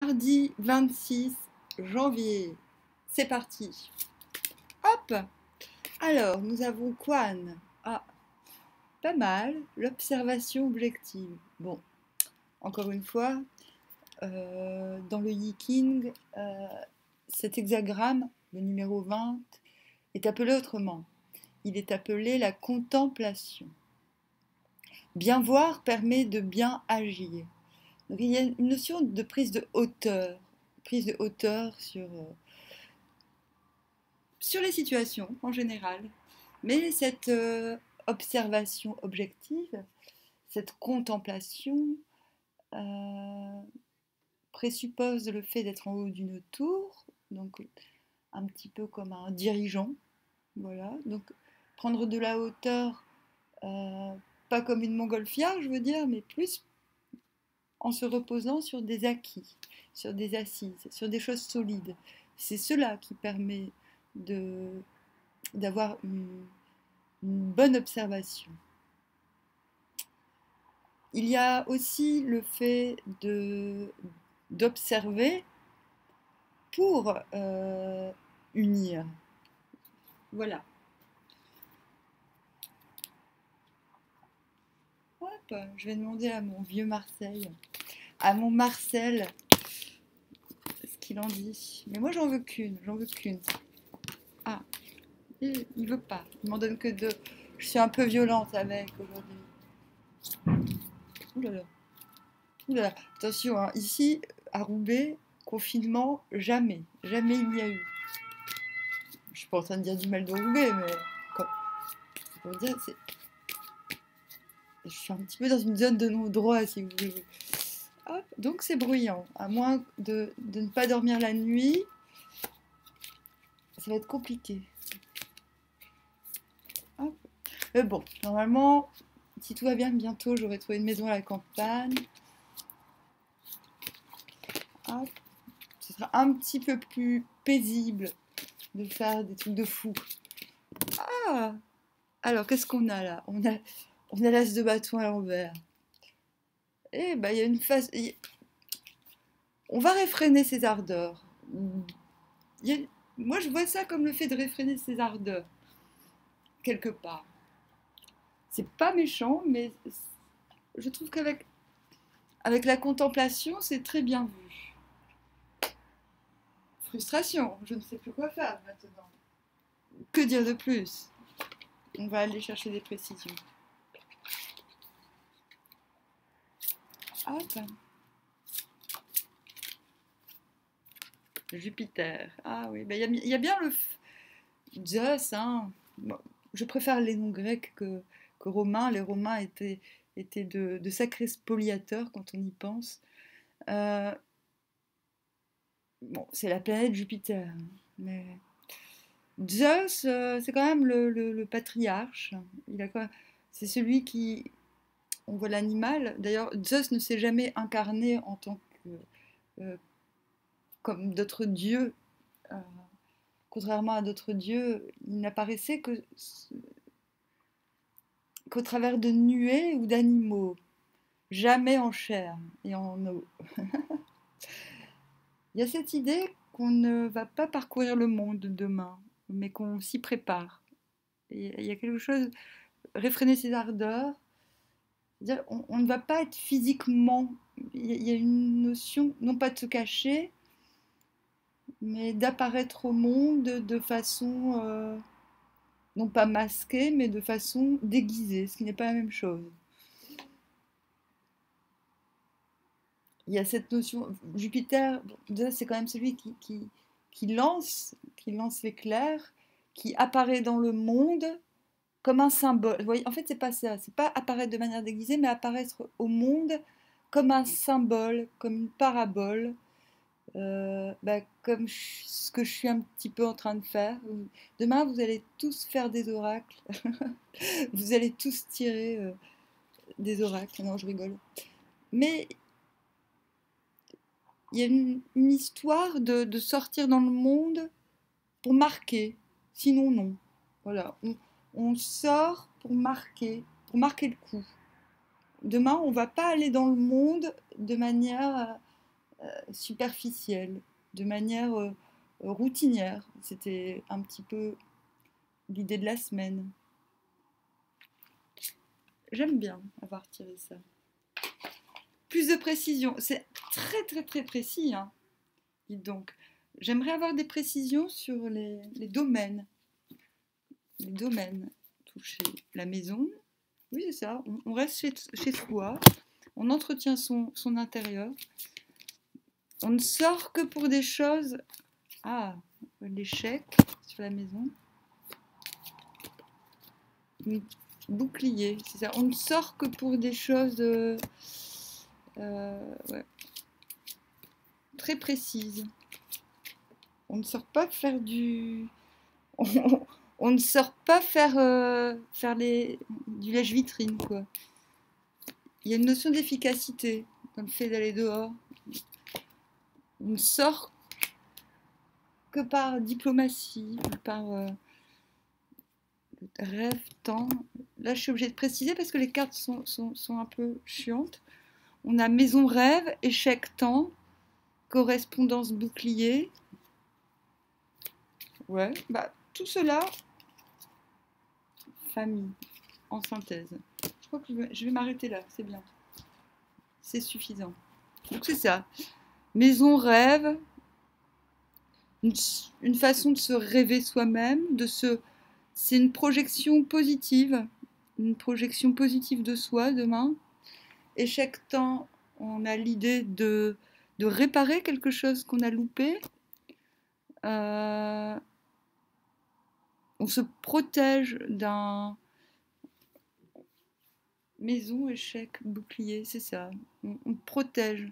Mardi 26 janvier. C'est parti. Hop. Alors, nous avons Quan. Ah, pas mal. L'observation objective. Bon, encore une fois, dans le Yi King, cet hexagramme, le numéro 20, est appelé autrement. Il est appelé la contemplation. Bien voir permet de bien agir. Donc, il y a une notion de prise de hauteur sur les situations en général. Mais cette observation objective, cette contemplation, présuppose le fait d'être en haut d'une tour, donc un petit peu comme un dirigeant, voilà. Donc prendre de la hauteur, pas comme une montgolfière, je veux dire, mais plus en se reposant sur des acquis, sur des assises, sur des choses solides. C'est cela qui permet d'avoir une bonne observation. Il y a aussi le fait d'observer pour unir. Voilà. Hop, je vais demander à mon vieux Marseille, à mon Marcel, ce qu'il en dit. Mais moi, j'en veux qu'une. Ah, il veut pas. Il m'en donne que deux. Je suis un peu violente avec aujourd'hui. Ouh là là. Ouh là là. Attention, hein. Ici, à Roubaix, confinement, jamais. Jamais il n'y a eu. Je suis pas en train de dire du mal de Roubaix, mais c'est pour dire, je suis un petit peu dans une zone de non-droit, si vous voulez. Hop, donc c'est bruyant. À moins de ne pas dormir la nuit, ça va être compliqué. Hop. Mais bon, normalement, si tout va bien, bientôt j'aurai trouvé une maison à la campagne. Hop. Ce sera un petit peu plus paisible de faire des trucs de fou. Ah! Alors, qu'est-ce qu'on a là? On a l'as de bâton à l'envers. Eh ben, il y a une phase. On va réfréner ses ardeurs. Moi, je vois ça comme le fait de réfréner ses ardeurs, quelque part. C'est pas méchant, mais je trouve qu'avec la contemplation, c'est très bien vu. Frustration, je ne sais plus quoi faire maintenant. Que dire de plus? On va aller chercher des précisions. Hop. Jupiter. Ah oui, il y a bien le Zeus. Hein. Bon, je préfère les noms grecs que romains. Les Romains étaient de sacrés spoliateurs quand on y pense. Bon, c'est la planète Jupiter. Mais Zeus, c'est quand même le patriarche. C'est celui qui. On voit l'animal. D'ailleurs, Zeus ne s'est jamais incarné en tant que. Comme d'autres dieux. Contrairement à d'autres dieux, il n'apparaissait qu'au travers de nuées ou d'animaux. Jamais en chair et en eau. Il y a cette idée qu'on ne va pas parcourir le monde demain, mais qu'on s'y prépare. Et il y a quelque chose, réfréner ses ardeurs, c'est-à-dire on ne va pas être physiquement, il y a une notion, non pas de se cacher, mais d'apparaître au monde de façon, non pas masquée, mais de façon déguisée, ce qui n'est pas la même chose. Il y a cette notion, Jupiter, c'est quand même celui qui lance l'éclair, qui apparaît dans le monde comme un symbole. Vous voyez, en fait, c'est pas ça, c'est pas apparaître de manière déguisée, mais apparaître au monde comme un symbole, comme une parabole, comme ce que je suis un petit peu en train de faire. Demain, vous allez tous faire des oracles, vous allez tous tirer des oracles. Non, je rigole. Mais il y a une histoire de sortir dans le monde pour marquer, sinon non. Voilà, on sort pour marquer le coup. Demain, on ne va pas aller dans le monde de manière superficielle, de manière routinière. C'était un petit peu l'idée de la semaine. J'aime bien avoir tiré ça. Plus de précision. C'est très très très précis, hein. Dites donc. J'aimerais avoir des précisions sur les domaines. Les domaines. Toucher la maison. Oui, c'est ça. On reste chez soi. On entretient son intérieur. On ne sort que pour des choses... Ah, l'échec sur la maison. Bouclier, c'est ça. On ne sort que pour des choses ouais, très précises. On ne sort pas faire du... On ne sort pas faire du lèche-vitrine, quoi. Il y a une notion d'efficacité dans le fait d'aller dehors. On ne sort que par diplomatie, par rêve, temps. Là, je suis obligée de préciser parce que les cartes sont un peu chiantes. On a maison rêve, échec temps, correspondance bouclier. Ouais, bah tout cela, famille, en synthèse. Je crois que je vais m'arrêter là, c'est bien. C'est suffisant. Donc c'est ça. Maison rêve, une façon de se rêver soi-même, c'est une projection positive de soi demain. Échec temps, on a l'idée de réparer quelque chose qu'on a loupé. On se protège d'un maison, échec, bouclier, c'est ça. On protège.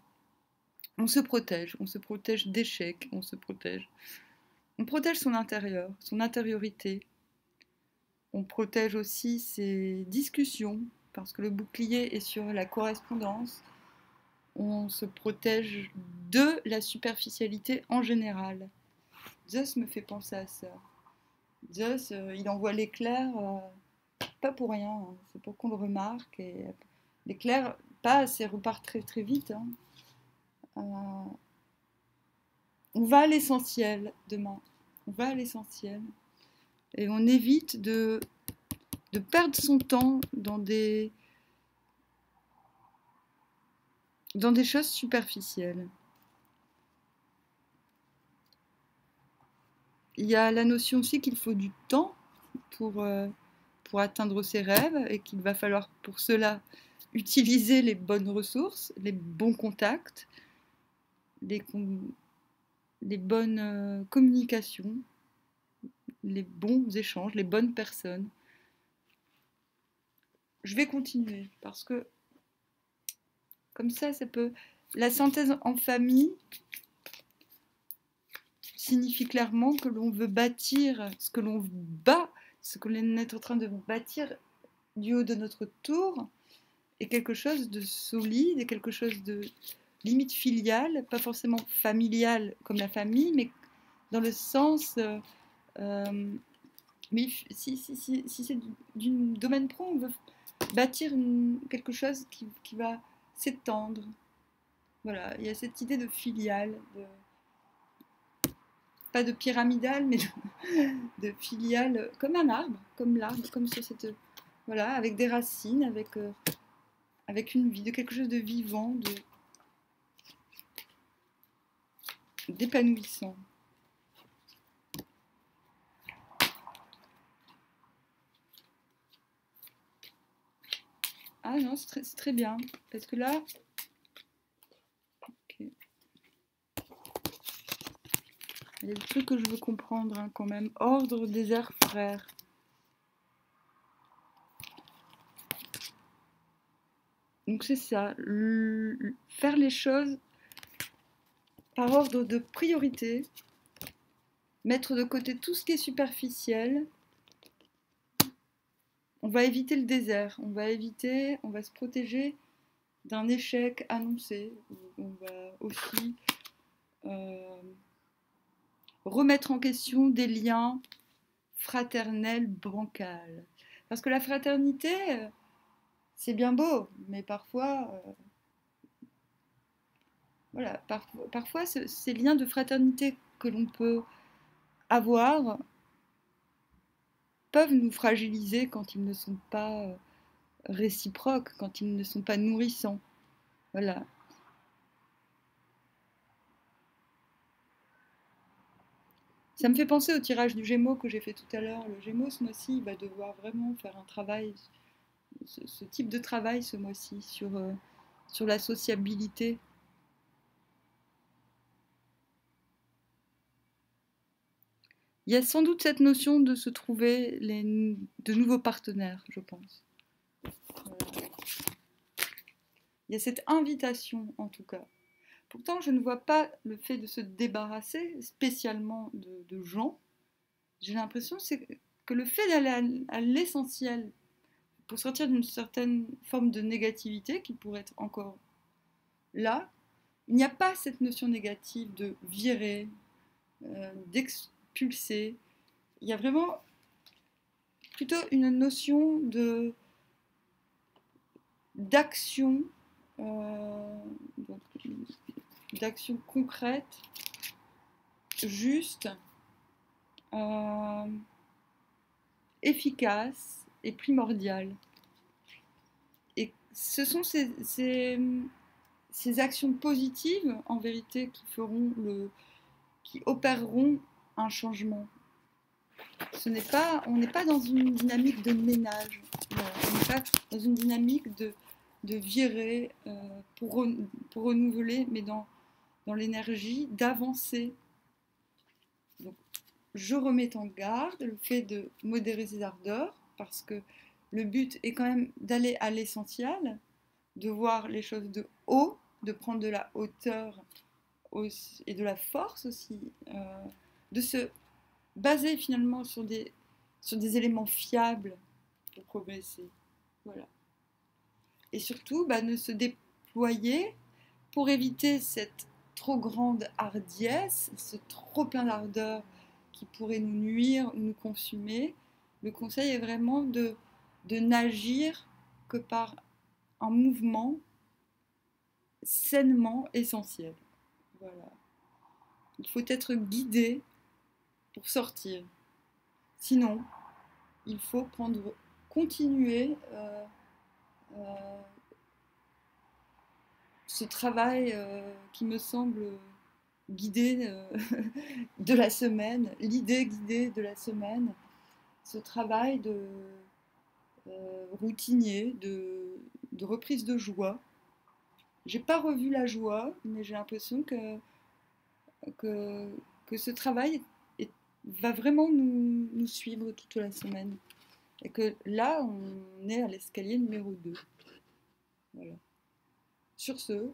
On se protège d'échecs, on se protège. On protège son intérieur, son intériorité. On protège aussi ses discussions, parce que le bouclier est sur la correspondance. On se protège de la superficialité en général. Zeus me fait penser à ça. Zeus, il envoie l'éclair, pas pour rien, hein. C'est pour qu'on le remarque. Et l'éclair passe et repart très très vite, hein. On va à l'essentiel demain. On va à l'essentiel. Et on évite de perdre son temps dans des choses superficielles. Il y a la notion aussi qu'il faut du temps pour atteindre ses rêves et qu'il va falloir pour cela utiliser les bonnes ressources, les bons contacts, les bonnes communications, les bons échanges, les bonnes personnes. Je vais continuer parce que comme ça peut... La synthèse en famille signifie clairement que l'on veut bâtir ce que l'on est en train de bâtir du haut de notre tour est quelque chose de solide et quelque chose de limite filial, pas forcément familial comme la famille, mais dans le sens... mais si c'est du domaine pro, on veut bâtir quelque chose qui va s'étendre. Voilà, il y a cette idée de filiale, pas de pyramidal, mais de filiale, comme un arbre, comme l'arbre, comme sur cette... Voilà, avec des racines, avec une vie, de quelque chose de vivant, d'épanouissant. Ah non, c'est très bien. Parce que là... Okay. Il y a des trucs que je veux comprendre, hein, quand même. Ordre des airs frères. Donc c'est ça. Faire les choses par ordre de priorité. Mettre de côté tout ce qui est superficiel. On va éviter le désert, on va se protéger d'un échec annoncé. On va aussi remettre en question des liens fraternels bancals. Parce que la fraternité, c'est bien beau, mais parfois, Voilà, parfois ces liens de fraternité que l'on peut avoir peuvent nous fragiliser quand ils ne sont pas réciproques, quand ils ne sont pas nourrissants. Voilà. Ça me fait penser au tirage du Gémeaux que j'ai fait tout à l'heure. Le Gémeaux, ce mois-ci, il va devoir vraiment faire un travail, ce type de travail ce mois-ci, sur la sociabilité. Il y a sans doute cette notion de se trouver de nouveaux partenaires, je pense. Voilà. Il y a cette invitation, en tout cas. Pourtant, je ne vois pas le fait de se débarrasser spécialement de gens. J'ai l'impression que le fait d'aller à l'essentiel pour sortir d'une certaine forme de négativité qui pourrait être encore là, il n'y a pas cette notion négative de virer, d'expulser. Il y a vraiment plutôt une notion d'action, euh, d'action concrète, juste, euh, efficace et primordiale. Et ce sont ces actions positives, en vérité, qui opéreront un changement. On n'est pas dans une dynamique de ménage, on n'est pas dans une dynamique de virer pour renouveler, mais dans l'énergie d'avancer. Donc, je remets en garde le fait de modérer ses ardeurs, parce que le but est quand même d'aller à l'essentiel, de voir les choses de haut, de prendre de la hauteur aussi, et de la force aussi, de se baser finalement sur des éléments fiables pour progresser. Voilà. Et surtout, ne se déployer pour éviter cette trop grande hardiesse, ce trop plein d'ardeur qui pourrait nous nuire ou nous consumer. Le conseil est vraiment de n'agir que par un mouvement sainement essentiel. Voilà. Il faut être guidé pour sortir. Sinon, il faut continuer euh, ce travail qui me semble guidé de la semaine, l'idée guidée de la semaine, ce travail de routinier, de reprise de joie. J'ai pas revu la joie, mais j'ai l'impression que, que ce travail va vraiment nous suivre toute la semaine. Et que là, on est à l'escalier numéro 2. Voilà. Sur ce,